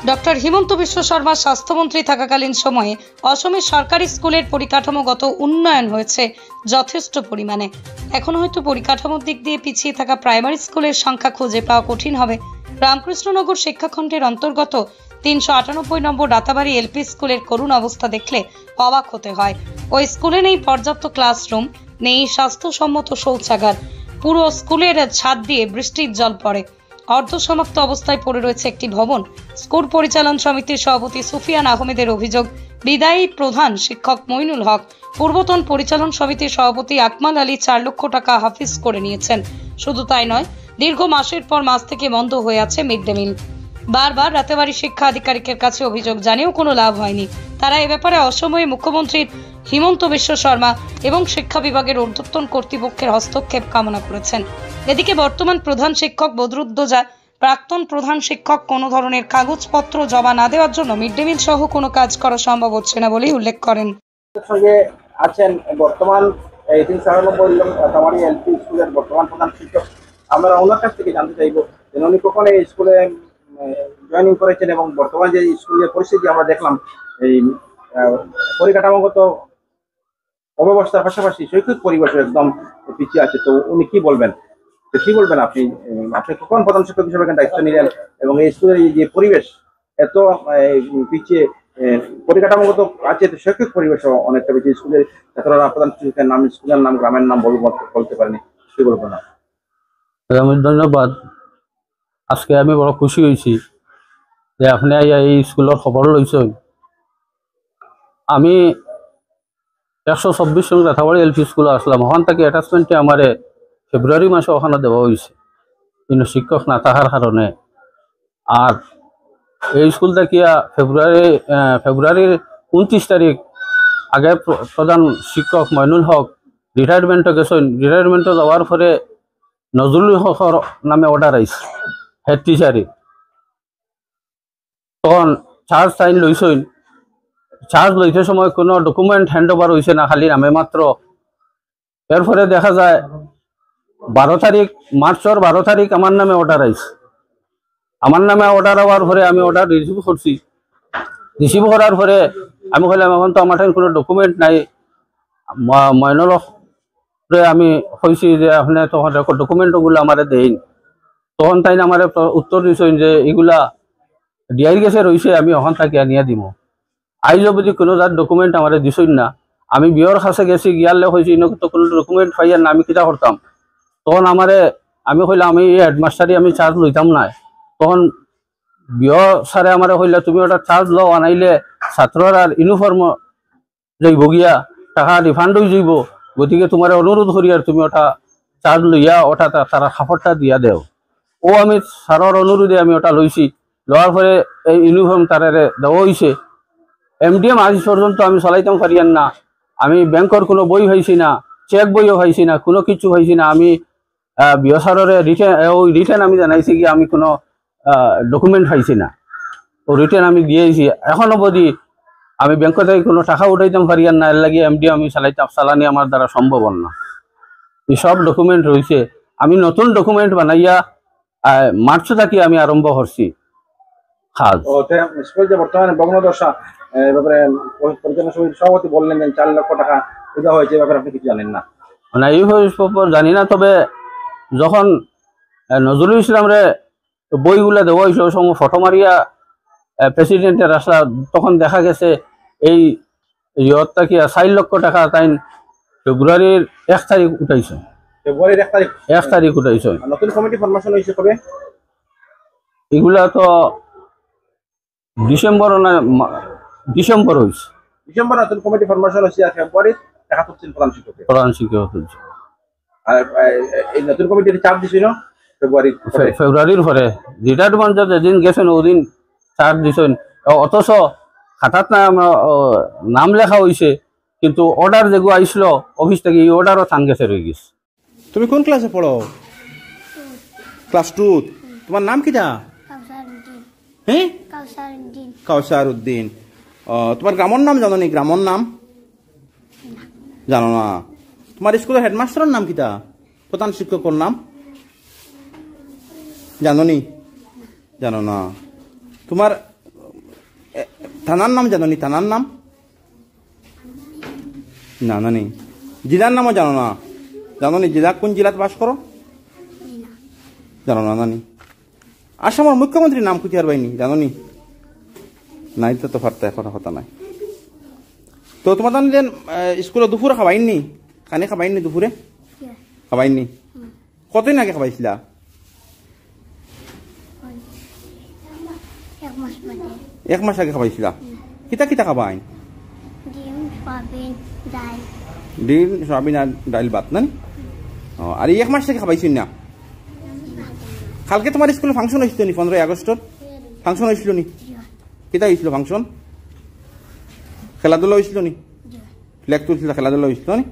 Doctor Himanta Biswa Sarma স্বাস্থ্যমন্ত্রী থাকাকালীন সময়ে অসমের সরকারি স্কুলের পরিকাঠামোগত উন্নয়ন হয়েছে যথেষ্ট পরিমাণে। এখন হয়তো পরিকাঠামোর দিক দিয়ে পিছিয়ে থাকা প্রাইমারি স্কুলের সংখ্যা খুঁজে পাওয়া কঠিন হবে। রামকৃষ্ণনগর শিক্ষাখণ্ডের অন্তর্গত 398 নম্বর রাতাবাড়ি এলপি স্কুলের করুণ অবস্থা দেখলে অবাক হতে হয়। ওই স্কুলে নেই পর্যাপ্ত ক্লাসরুম, নেই স্বাস্থ্যসম্মত শৌচাগার, পুরো স্কুলের ছাদ দিয়ে বৃষ্টির জল পড়ে। অর্ধসমাপ্ত অবস্থায় পড়ে রয়েছে একটি ভবন। স্কুল পরিচালন সমিতির সভাপতি সুফিয়ান আহমেদের অভিযোগ, বিদায়ী প্রধান শিক্ষক মইনুল হক পূর্বতন পরিচালন সমিতির সভাপতি আকমাল আলী 4 লক্ষ টাকা হাফিজ করে নিয়েছেন। শুধু তাই নয়, দীর্ঘ মাসের পর মাস থেকে বন্ধ হয়ে আছে মিড ডে মিল। বারবার রাতেবাড়ি শিক্ষা আধিকারিকের কাছে অভিযোগ জানিয়েও কোনো লাভ হয়নি। তারা এ ব্যাপারে অসময়ে মুখ্যমন্ত্রী হিমন্ত বিশ্ব শর্মা এবং শিক্ষা বিভাগের ঊর্ধ্বতন কর্তৃপক্ষের হস্তক্ষেপ কামনা করেছেন। এদিকে বর্তমান প্রধান শিক্ষক বদরুদ্দোজা প্রাক্তন প্রধান শিক্ষক কোনো ধরনের কাগজপত্র জমা না দেওয়ার জন্য মিড ডে মিল সহ কোনো কাজ করা সম্ভব হচ্ছে না বলেই উল্লেখ করেন। সঙ্গে আছেন বর্তমান 396 রাতাবাড়ি এলপি স্কুলের বর্তমান প্রধান শিক্ষক। আমরা ওনার কাছ থেকে জানতে চাইব যে উনি কখন এই স্কুলে জয়েনিং করেছেন এবং বর্তমান যে স্কুলের পরিস্থিতি আমরা দেখলাম, এই পরিকাঠামোগত অব্যবস্থার পাশাপাশি শৈক্ষিক পরিবেশও একদম পিছিয়ে আছে। তো উনি কি বলবেন, আপনি কখন প্রধান শিক্ষক হিসেবে দায়িত্ব নিলেন এবং এই স্কুলের যে পরিবেশ এত পিছিয়ে, পরিকাঠামোগত আছে, শৈক্ষিক পরিবেশও অনেকটা বেশি, স্কুলের ছাত্ররা প্রধান শিক্ষকের নাম, স্কুলের নাম, গ্রামের নাম বলতে পারেনি, কি বলবেন? ধন্যবাদ। আজকে আমি বড় খুশি হয়েছি যে আপনি এই স্কুলের খবর লইছেন। আমি 124 নং রাতাবাড়ি এলপি স্কুলে আসলাম। ওখান থেকে অ্যাটাচমেন্টে আমার ফেব্রুয়ারি মাসে ওখানে দেওয়া হয়েছে, কিন্তু শিক্ষক না থাকার কারণে। আর এই স্কুল থেকে ফেব্রুয়ারির 29 তারিখ আগে প্রধান শিক্ষক মইনুল হক রিটায়ারমেন্টে গেছেন। রিটায়ারমেন্টে যাওয়ার পরে নজরুল হকর নামে অর্ডার আইছে হেড টিচারে। তখন চার্জ সাইন লইছেন। চার্জ লইতে সময় কোনো ডকুমেন্ট হ্যান্ড ওভার হয়েছে না, খালি নামে মাত্র। এরপরে দেখা যায় 12 তারিখ, মার্চের 12 তারিখ আমার নামে অর্ডার আইছে। আমার নামে অর্ডার হওয়ার পরে আমি অর্ডার রিসিভ করছি। রিসিভ করার পরে আমি বললাম এখন তো আমার কোনো ডকুমেন্ট নাই। মইনুল হকরে আমি কইছি যে আপনি তখন ডকুমেন্টগুলো আমার দেন। তখন তাই আমার উত্তর দিয়েছেন যে এগুলা ডিআই গেছে রয়েছে, আমি ওখান থেকে আনিয়া দিব। আইজও বুঝি কোনো যার ডকুমেন্ট আমার দিছই না। আমি বিয়র কাছে গেছি, গিয়ালে হয়েছি তো কোনো ডকুমেন্ট পাইয়ার না, আমি কিতা করতাম? তখন আমি কইলাম আমি এই হেডমাস্টারই আমি চার্জ লইতাম না। তখন বিয় স্যারে আমার কইলা তুমি ওটা চার্জ লও, আনাইলে ছাত্রর আর ইউনিফর্ম যাইব গিয়া, টাকা রিফান্ড হয়ে যাইব। গতিকে তোমার অনুরোধ করি আর তুমি ওটা চার্জ লইয়া ওটা তারা খাপড়টা দিয়া দেও। ও আমি স্যারের অনুরোধে আমি ওটা লইছি। লওয়ার পরে এই ইউনিফর্ম তারে দেওয়া হয়েছে। এমডিএম আজ পর্যন্ত আমি চালাইতাম পারিয়ান না। আমি ব্যাংকের কোনো বই পাইছি না, চেক বইও পাইছি না, কোনো কিছু পাইছি না। আমি বিও স্যারের রিটার্ন আমি জানাইছি কি আমি কোনো ডকুমেন্ট পাইছি না। ও রিটার্ন আমি দিয়েছি। এখন অবধি আমি ব্যাংক থেকে কোনো টাকা উঠাইতাম পারিয়ান না। এর লাগে এমডিএম আমি চালানি আমার দ্বারা সম্ভব না। এই সব ডকুমেন্ট রয়েছে। আমি নতুন ডকুমেন্ট বানাইয়া মার্চ থেকে আমি আরম্ভ করছি কাজ। বর্তমানে ভগ্নদশা ব্যাপারে পরিচালনা সমিতির সভাপতি বললেন যে 4 লক্ষ টাকা দেওয়া হয়েছে, ব্যাপারে আপনি কিছু জানেন না? মানে এই জানি না। তবে যখন নজরুল ইসলামরে বইগুলা দেওয়া হয়েছে ওই সময় ফটো মারিয়া প্রেসিডেন্টের রাস্তা, তখন দেখা গেছে এই ইয়তটা কি 4 লক্ষ টাকা তাই ফেব্রুয়ারির 1 তারিখ উঠাইছে। ফেব্রুয়ারির 1 তারিখ উঠাইছে। নতুন কমিটি ফরমেশন হয়েছে কবে? এগুলা তো ডিসেম্বর হয়েছে। ডিসেম্বর নতুন কমিটি ফরমেশন হয়েছে, আর ফেব্রুয়ারি টাকা তুলছেন প্রধান শিক্ষক তুলছে। আর এই নতুন কমিটির চার্জ দিছিল ফেব্রুয়ারির পরে। রিটায়ারমেন্ট যেদিন গেছেন ওদিন চার্জ দিছেন। অথচ খাতাত নাম লেখা হয়েছে, কিন্তু অর্ডার যেগুলো আইসল অফিস থেকে এই অর্ডারও থান গেছে রয়ে গেছে। তুমি কোন ক্লাসে পড়ো? ক্লাস 2। তোমার নাম কিটা? হ্যাঁ, কাউসার উদ্দিন। তোমার গ্রামের নাম জানো নি? গ্রামের নাম জানো না? তোমার স্কুলের হেডমাস্টারের নাম কিটা? প্রধান শিক্ষকের নাম জানো নি? জানো না? তোমার থানার নাম জানো নি? থানার নাম না না নেই। জেলার নামও জানো না? জানো নি জেলা কোন জেলাত বাস করো? জানো না নানি? আসামের মুখ্যমন্ত্রীর নাম খুঁজে আর পাইনি, জানো নি? নাই তো পারতা এখন কথা নাই। তো তোমার জানলেন স্কুলে দুপুরে খাবাইনি? কানে খাবাইনি দুপুরে? খাবাইনি? কতদিন আগে খাবাইছিলা? এক মাস আগে খাবাইছিলা। কিতা কিতা খাবাই? ডিম সয়াবিন আর ডাইল ভাত না? আর এই এক মাস থেকে খাবাইছি না? কালকে তোমার স্কুলে ফাংশন হয়েছিল নি? 15 আগস্টর ফাংশন হয়েছিল নি? কিতা হয়েছিল ফাংশন? খেলাধুলা হয়েছিল নি? ফ্ল্যাগ তুলছিল, খেলাধুলা হয়েছিল নি?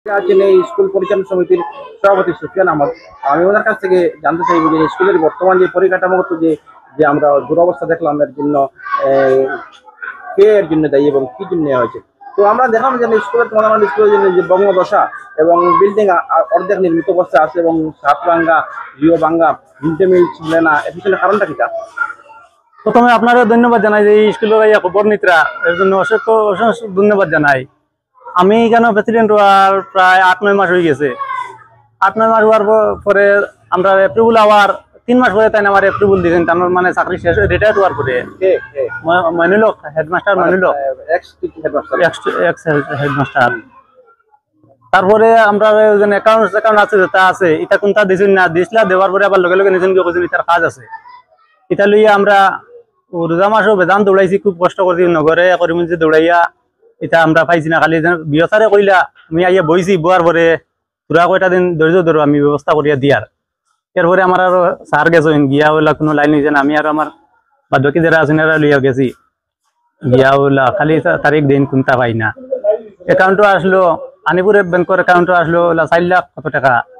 আছেন এই স্কুল পরিচালনা সমিতির সভাপতি সুফিয়ান আহমদ। আমি ওনার কাছ থেকে জানতে চাইব যে স্কুলের বর্তমান যে পরিকাঠামোগত যে আমরা দুরবস্থা দেখলাম, এর জন্য কে এর জন্য দায়ী এবং কি জন্য হয়েছে। তো আমরা দেখলাম যে স্কুলের তোমাদের স্কুলের জন্য যে বঙ্গদশা এবং বিল্ডিং অর্ধেক নির্মিত অবস্থা আছে এবং ছাদ ভাঙ্গা, জিও ভাঙ্গা, মিড ডে মিল চলে না, এর পিছনে কারণটা কিটা? প্রথমে আপনারা ধন্যবাদ জানাই যে এই স্কুলের খবর নিত্রা এর জন্য অসংখ্য অসংখ্য ধন্যবাদ জানাই। আমি এখানে প্রেসিডেন্ট হওয়ার প্রায় 8-9 মাস হয়ে গেছে। 8-9 মাস হওয়ার পরে আমরা এপ্রিল আবার 3 মাস পরে তাই আমার এপ্রিল দিয়েছেন, তার মানে চাকরি শেষ রিটায়ার হওয়ার পরে মাইনুল হক হেডমাস্টার, মাইনুল হক এক্স হেডমাস্টার। তারপরে আমরা অ্যাকাউন্ট আছে যেটা আছে এটা কোনটা দিয়েছেন না, দিয়েছিলা দেওয়ার পরে আবার লগে লগে নিজেন কেছেন এটার কাজ আছে। এটা লইয়া আমরা রোজা মাসও বেদান দৌড়াইছি, খুব কষ্ট করছি, নগরে করিম যে দৌড়াইয়া এটা আমরা পাইছি না। খালি বিয়সারে কইলা আমি আইয়া বইছি, বোয়ার পরে পুরা কয়টা দিন ধৈর্য ধরো আমি ব্যবস্থা করিয়া দিয়ার। এরপরে আমার আরো সার গেছেন গিয়া ওলা কোনো লাইন হয়েছে না, আমি আর আমার বাকি যারা আছেন এরা লইয়া গেছি গিয়া ওলা খালি তারিখ দিন কোনটা পাই না। অ্যাকাউন্টও আসলো, আনিপুরের ব্যাংকের অ্যাকাউন্টও আসলো 4 লাখ কত টাকা।